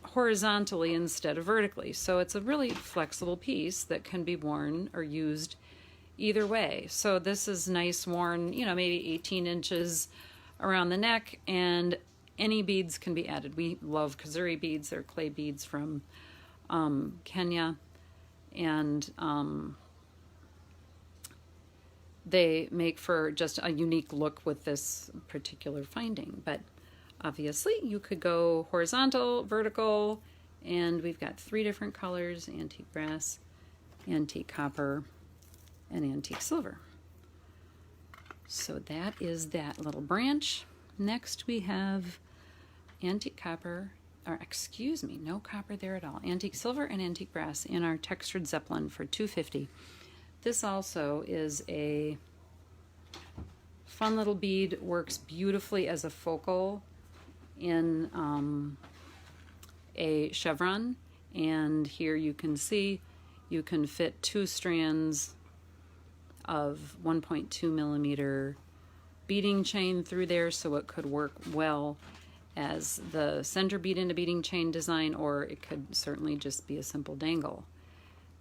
horizontally instead of vertically. So it's a really flexible piece that can be worn or used either way. So this is nice worn, you know, maybe 18 inches around the neck, and any beads can be added. We love kazuri beads. They're clay beads from Kenya, and they make for just a unique look with this particular finding. But obviously you could go horizontal, vertical, and we've got 3 different colors: antique brass, antique copper, and antique silver. So that is that little branch. Next we have antique copper, or excuse me, no copper there at all. Antique silver and antique brass in our textured Zeppelin for $2.50. This also is a fun little bead, works beautifully as a focal in a chevron. And here you can see you can fit 2 strands of 1.2 millimeter beading chain through there, so it could work well as the center bead in a beading chain design, or it could certainly just be a simple dangle.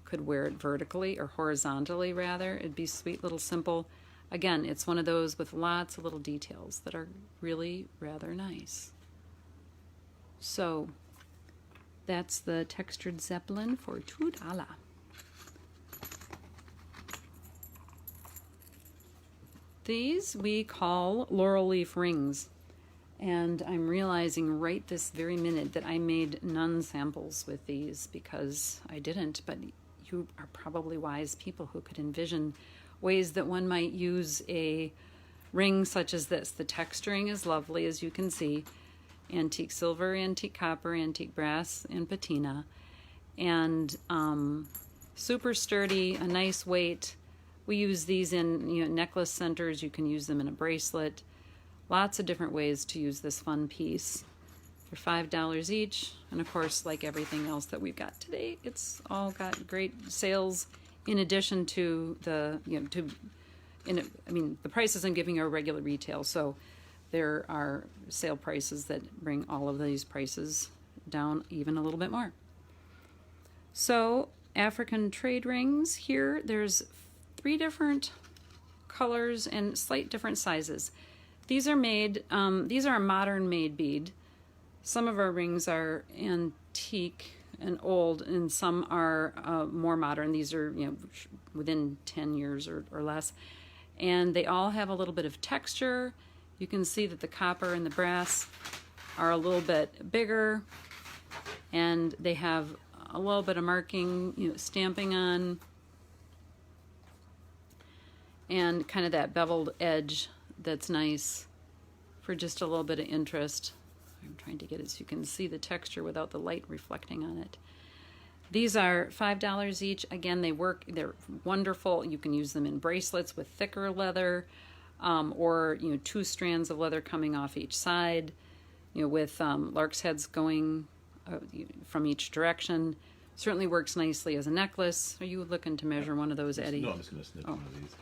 Could wear it vertically or horizontally rather. It'd be sweet, little simple. Again, it's one of those with lots of little details that are really rather nice. So that's the textured Zeppelin for $2. These we call laurel leaf rings, and I'm realizing right this very minute that I made none samples with these because I didn't, but you are probably wise people who could envision ways that one might use a ring such as this. The texturing is lovely, as you can see. Antique silver, antique copper, antique brass, and patina. And super sturdy, a nice weight. We use these in necklace centers. You can use them in a bracelet. Lots of different ways to use this fun piece. For $5 each, and of course, like everything else that we've got today, it's all got great sales. In addition to the, the prices I'm giving are regular retail, so there are sale prices that bring all of these prices down even a little bit more. So African trade rings here. There's 3 different colors and slight different sizes. These are made. These are a modern made bead. Some of our rings are antique and old, and some are more modern. These are within 10 years or less, and they all have a little bit of texture. You can see that the copper and the brass are a little bit bigger, and they have a little bit of marking, stamping on, and kind of that beveled edge that's nice for just a little bit of interest. I'm trying to get it so you can see the texture without the light reflecting on it. These are $5 each. Again, they work. They're wonderful. You can use them in bracelets with thicker leather, or 2 strands of leather coming off each side, with lark's heads going from each direction. Certainly works nicely as a necklace. Are you looking to measure one of those, Eddie? No, I'm just going to snip one of these.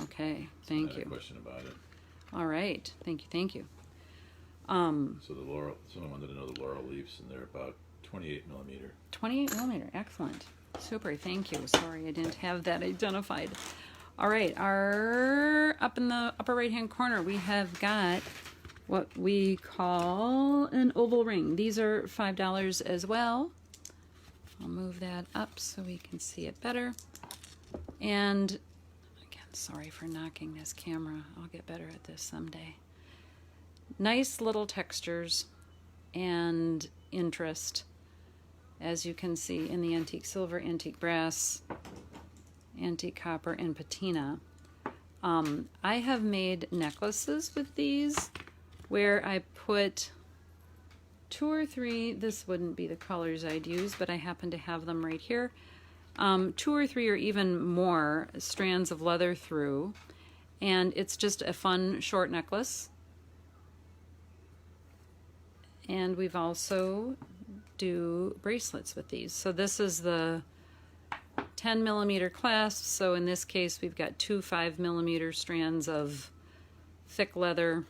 Okay, thank you. I had a question about it. All right, thank you. So the laurel, someone wanted to know the laurel leaves, and they're about 28 millimeter. 28 millimeter, excellent. Super, thank you. Sorry, I didn't have that identified. All right, up in the upper right-hand corner, we have got what we call an oval ring. These are $5 as well. I'll move that up so we can see it better. And again, sorry for knocking this camera. I'll get better at this someday. Nice little textures and interest, as you can see in the antique silver, antique brass, antique copper, and patina. I have made necklaces with these where I put 2 or 3, this wouldn't be the colors I'd use, but I happen to have them right here. 2 or 3 or even more strands of leather through, and it's just a fun short necklace. And we've also do bracelets with these. So this is the 10 millimeter clasp, so in this case we've got 2 5 millimeter strands of thick leather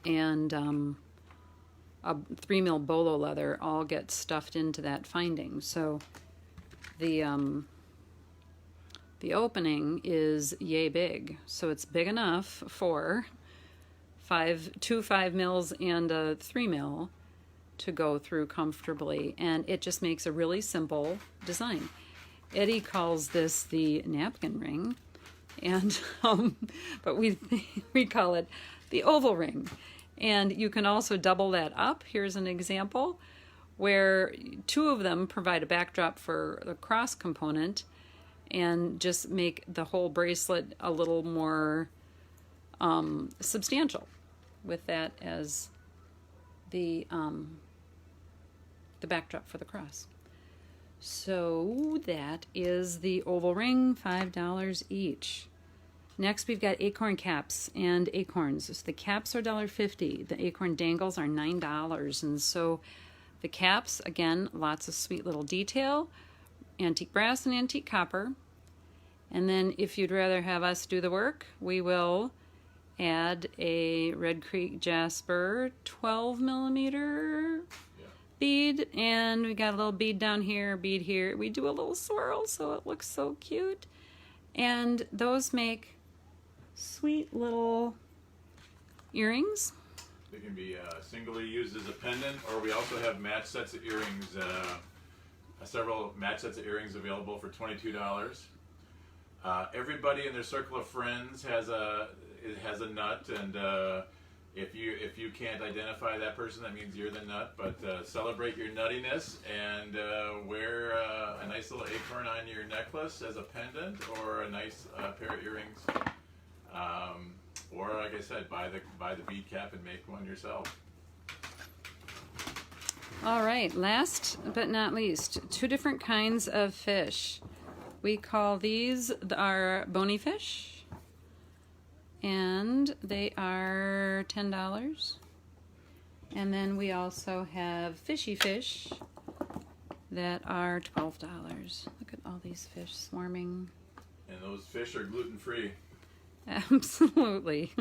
and a 3 mil bolo leather all get stuffed into that finding. So the opening is yay big, so it's big enough for 2 5 mils and a 3 mil to go through comfortably, and it just makes a really simple design. Eddie calls this the napkin ring, and but we call it the oval ring. And you can also double that up. Here's an example where 2 of them provide a backdrop for the cross component and just make the whole bracelet a little more substantial with that as the backdrop for the cross. So that is the oval ring, $5 each. Next we've got acorn caps and acorns. So the caps are $1.50. The acorn dangles are $9. And so the caps, again, lots of sweet little detail, antique brass and antique copper. And then if you'd rather have us do the work, we will add a Red Creek Jasper 12 millimeter bead, and we got a little bead down here, bead here. We do a little swirl so it looks so cute. And those make sweet little earrings. They can be singly used as a pendant, or we also have match sets of earrings, several match sets of earrings available for $22. Everybody in their circle of friends has a nut, and if you can't identify that person, that means you're the nut. But celebrate your nuttiness and wear a nice little acorn on your necklace as a pendant, or a nice pair of earrings, or like I said, buy the bead cap and make one yourself. All right, last but not least, 2 different kinds of fish. We call these our bony fish, and they are $10. And then we also have fishy fish that are $12. Look at all these fish swarming. And those fish are gluten-free. Absolutely.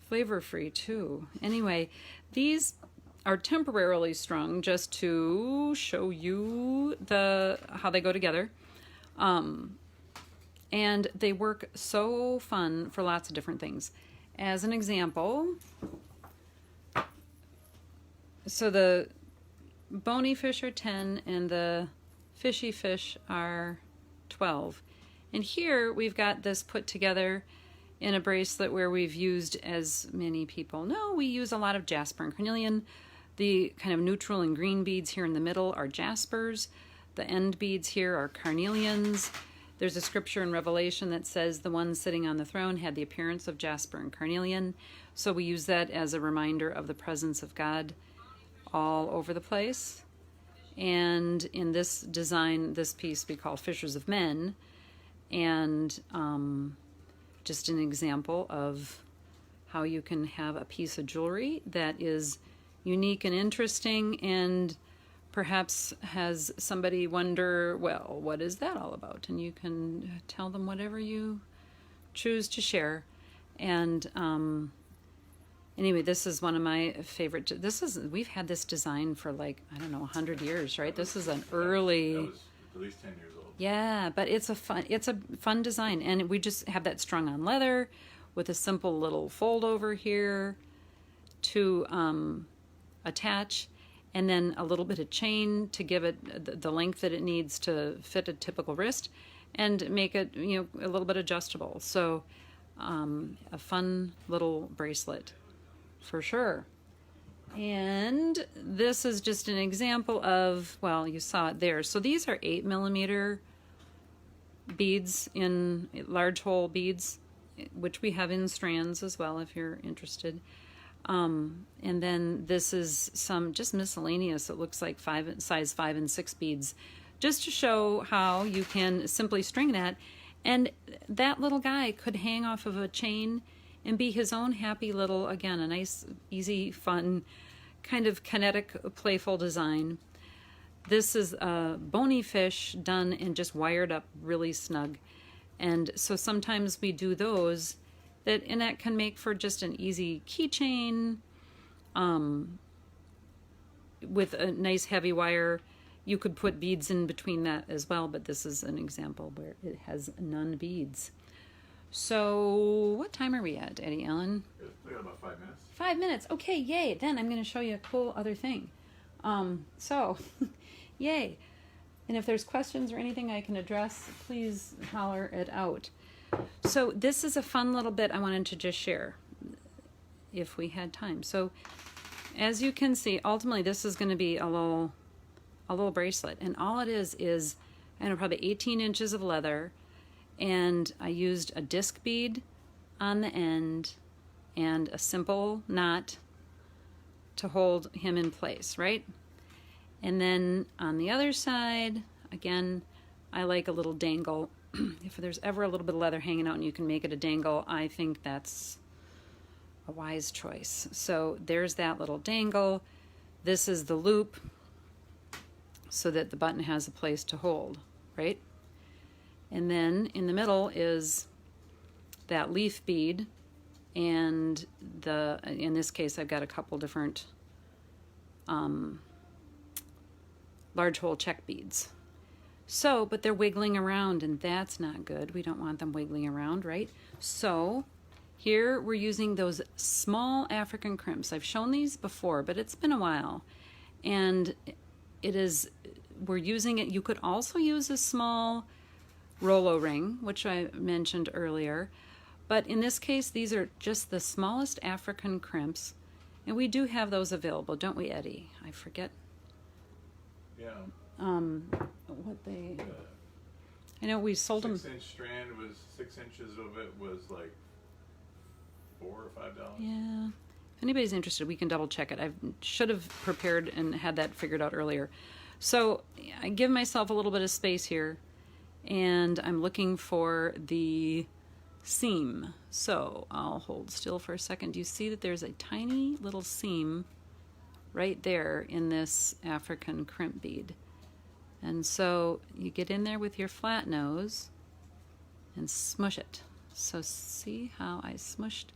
Flavor-free too. Anyway, these are temporarily strung just to show you how they go together. And they work so fun for lots of different things. As an example, so the bony fish are 10 and the fishy fish are 12. And here we've got this put together in a bracelet where we've used, as many people know, we use a lot of jasper and carnelian. The kind of neutral and green beads here in the middle are jaspers. The end beads here are carnelians. There's a scripture in Revelation that says the one sitting on the throne had the appearance of jasper and carnelian. So we use that as a reminder of the presence of God all over the place. And in this design, this piece we call Fishers of Men. And just an example of how you can have a piece of jewelry that is unique and interesting, and perhaps has somebody wonder, well, what is that all about? And you can tell them whatever you choose to share. And anyway, this is one of my favorite. We've had this design for like, I don't know, 100 years, right? This is an early. That was at least 10 years old. Yeah, but it's a fun design, and we just have that strung on leather with a simple little fold over here to attach, and then a little bit of chain to give it the length that it needs to fit a typical wrist, and make it a little bit adjustable. So a fun little bracelet for sure. And this is just an example of, well, you saw it there. So these are 8 millimeter beads, in large hole beads, which we have in strands as well if you're interested. And then this is some just miscellaneous, it looks like size 5 and 6 beads, just to show how you can simply string that. And that little guy could hang off of a chain and be his own happy little, again, a nice, easy, fun, kind of kinetic, playful design. This is a bony fish done and just wired up really snug. And so sometimes we do those, and that can make for just an easy keychain with a nice heavy wire. You could put beads in between that as well, but this is an example where it has none beads. So what time are we at, Eddie Allen? We got about 5 minutes. 5 minutes. Okay, yay. Then I'm going to show you a cool other thing. Yay. And if there's questions or anything I can address, please holler it out. So this is a fun little bit I wanted to just share if we had time. So as you can see, ultimately this is going to be a little bracelet, and all it is I don't know, probably 18 inches of leather, and I used a disc bead on the end and a simple knot to hold him in place, right? And then on the other side, again, I like a little dangle. If there's ever a little bit of leather hanging out and you can make it a dangle, I think that's a wise choice. So there's that little dangle. This is the loop so that the button has a place to hold, right? And then in the middle is that leaf bead, and in this case I've got a couple different large hole check beads. So, but they're wiggling around, and that's not good. We don't want them wiggling around, right? So here we're using those small African crimps. I've shown these before, but it's been a while. And we're using it. You could also use a small Rolo ring, which I mentioned earlier. But in this case, these are just the smallest African crimps. And we do have those available, don't we, Eddie? I forget. Yeah. I know we sold them. 6-inch strand was 6 inches of it was like $4 or $5. Yeah. If anybody's interested, we can double check it. I should have prepared and had that figured out earlier. So I give myself a little bit of space here, and I'm looking for the seam. So I'll hold still for a second. Do you see that there's a tiny little seam right there in this African crimp bead? And so you get in there with your flat nose and smush it. So see how I smushed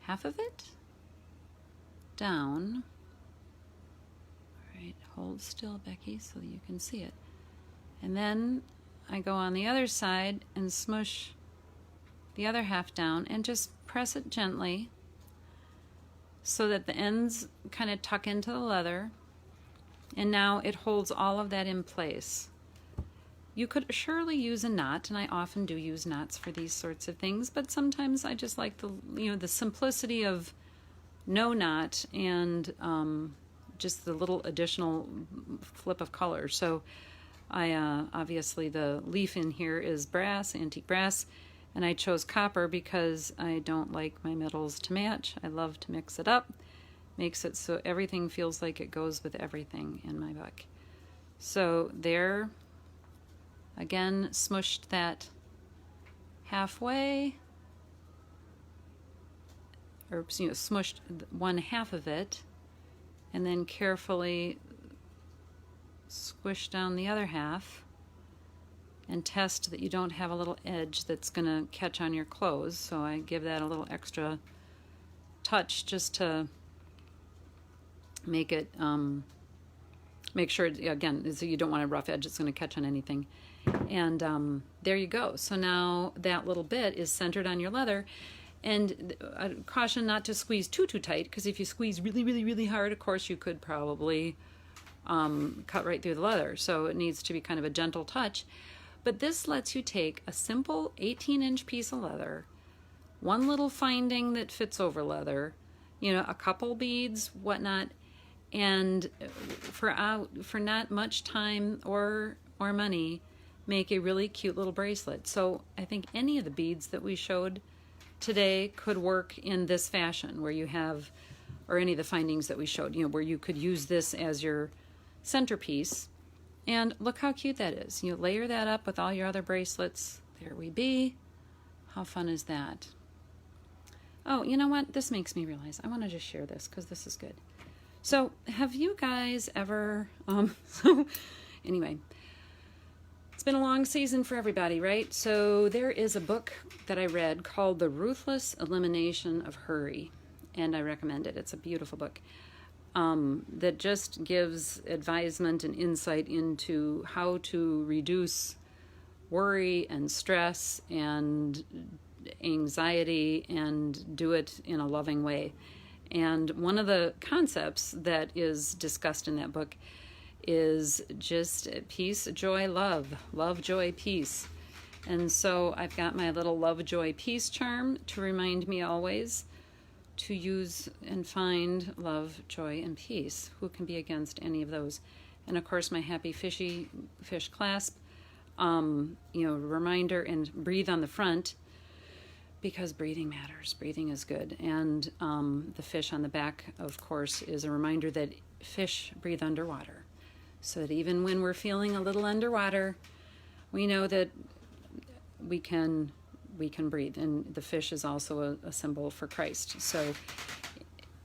half of it down. All right, hold still, Becky, so you can see it. And then I go on the other side and smush the other half down and just press it gently so that the ends kind of tuck into the leather. And now it holds all of that in place. You could surely use a knot, and I often do use knots for these sorts of things, but sometimes I just like the simplicity of no knot and just the little additional flip of color. So I obviously the leaf in here is brass, antique brass, and I chose copper because I don't like my metals to match. I love to mix it up. Makes it so everything feels like it goes with everything in my book. So there, again, smushed that halfway, or smushed one half of it, and then carefully squish down the other half and test that you don't have a little edge that's going to catch on your clothes. So I give that a little extra touch just to make it, make sure, again, so you don't want a rough edge, it's going to catch on anything. And there you go. So now that little bit is centered on your leather. And caution not to squeeze too tight, because if you squeeze really, really, really hard, of course, you could probably cut right through the leather. So it needs to be kind of a gentle touch. But this lets you take a simple 18-inch piece of leather, one little finding that fits over leather, a couple beads, whatnot, and for not much time or money, make a really cute little bracelet. So I think any of the beads that we showed today could work in this fashion, where you have or any of the findings that we showed, where you could use this as your centerpiece. And look how cute that is. You layer that up with all your other bracelets. There we be. How fun is that? Oh, you know what? This makes me realize I want to just share this because this is good. So have you guys ever, so anyway, it's been a long season for everybody, right? So there is a book that I read called The Ruthless Elimination of Hurry, and I recommend it. It's a beautiful book that just gives advisement and insight into how to reduce worry and stress and anxiety and do it in a loving way. And one of the concepts that is discussed in that book is just peace, joy, love, joy, peace. And so I've got my little love, joy, peace charm to remind me always to use and find love, joy, and peace. Who can be against any of those? And of course, my happy fish clasp, reminder, and breathe on the front, because breathing matters. Breathing is good. And the fish on the back, of course, is a reminder that fish breathe underwater. So that even when we're feeling a little underwater, we know that we can breathe. And the fish is also a symbol for Christ. So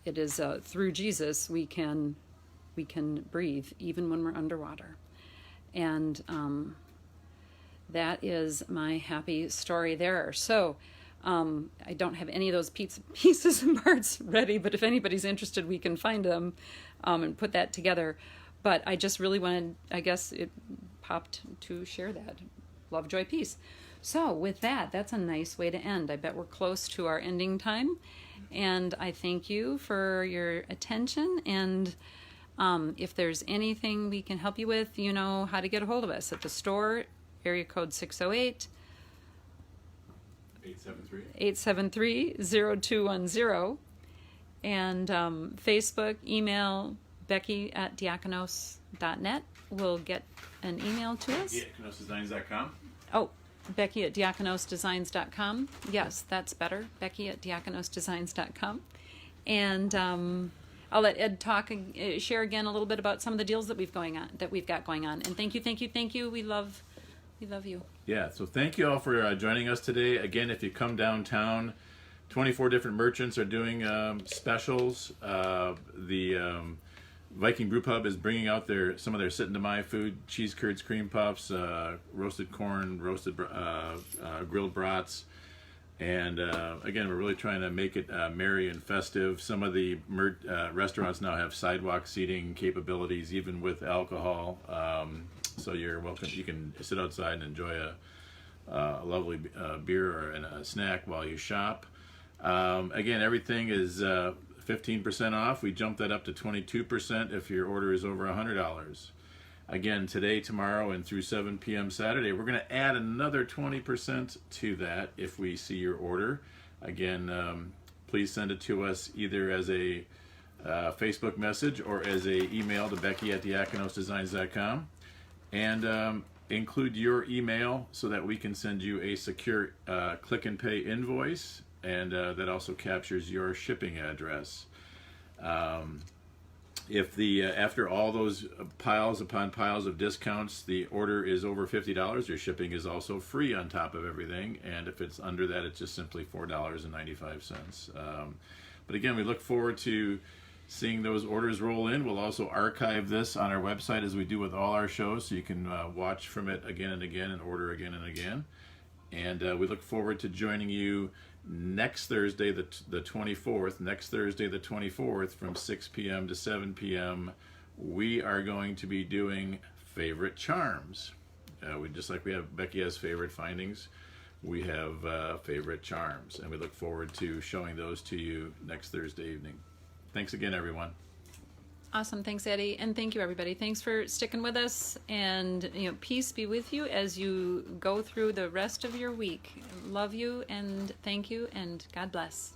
it is through Jesus we can breathe even when we're underwater. And that is my happy story there. So I don't have any of those pieces and parts ready, but if anybody's interested, we can find them and put that together. But I just really wanted, I guess it popped to share that. Love, joy, peace. So with that, that's a nice way to end. I bet we're close to our ending time. And I thank you for your attention. And if there's anything we can help you with, you know how to get a hold of us at the store, area code 608 873-0210, and Facebook, email Becky@diakonos.net. We'll get an email to us. DiakonosDesigns.com. Oh, Becky@diakonosdesigns.com. Yes, that's better. Becky@diakonosdesigns.com. And I'll let Ed share again a little bit about some of the deals that we've got going on. And thank you. We love you. Yeah, so thank you all for joining us today. Again, if you come downtown, 24 different merchants are doing specials. The Viking Brew Pub is bringing out some of their sit and my food: cheese curds, cream puffs, roasted corn, roasted grilled brats. And again, we're really trying to make it merry and festive. Some of the restaurants now have sidewalk seating capabilities, even with alcohol. So you're welcome. You can sit outside and enjoy a lovely beer or a snack while you shop. Again, everything is 15% off. We jumped that up to 22% if your order is over $100. Again, today, tomorrow, and through 7 p.m. Saturday, we're going to add another 20% to that if we see your order. Again, please send it to us either as a Facebook message or as a email to Becky@diakonosdesigns.com. And include your email so that we can send you a secure click and pay invoice, and that also captures your shipping address. If after all those piles upon piles of discounts, the order is over $50, your shipping is also free on top of everything. And if it's under that, it's just simply $4.95. But again, we look forward to seeing those orders roll in. We'll also archive this on our website as we do with all our shows, so you can watch from it again and again and order again and again. And we look forward to joining you next Thursday, the 24th. Next Thursday, the 24th, from 6 p.m. to 7 p.m., we are going to be doing favorite charms. Just like we have Becky has favorite findings, we have favorite charms, and we look forward to showing those to you next Thursday evening. Thanks again, everyone. Awesome. Thanks, Eddie. And thank you, everybody. Thanks for sticking with us. And, peace be with you as you go through the rest of your week. Love you and thank you, and God bless.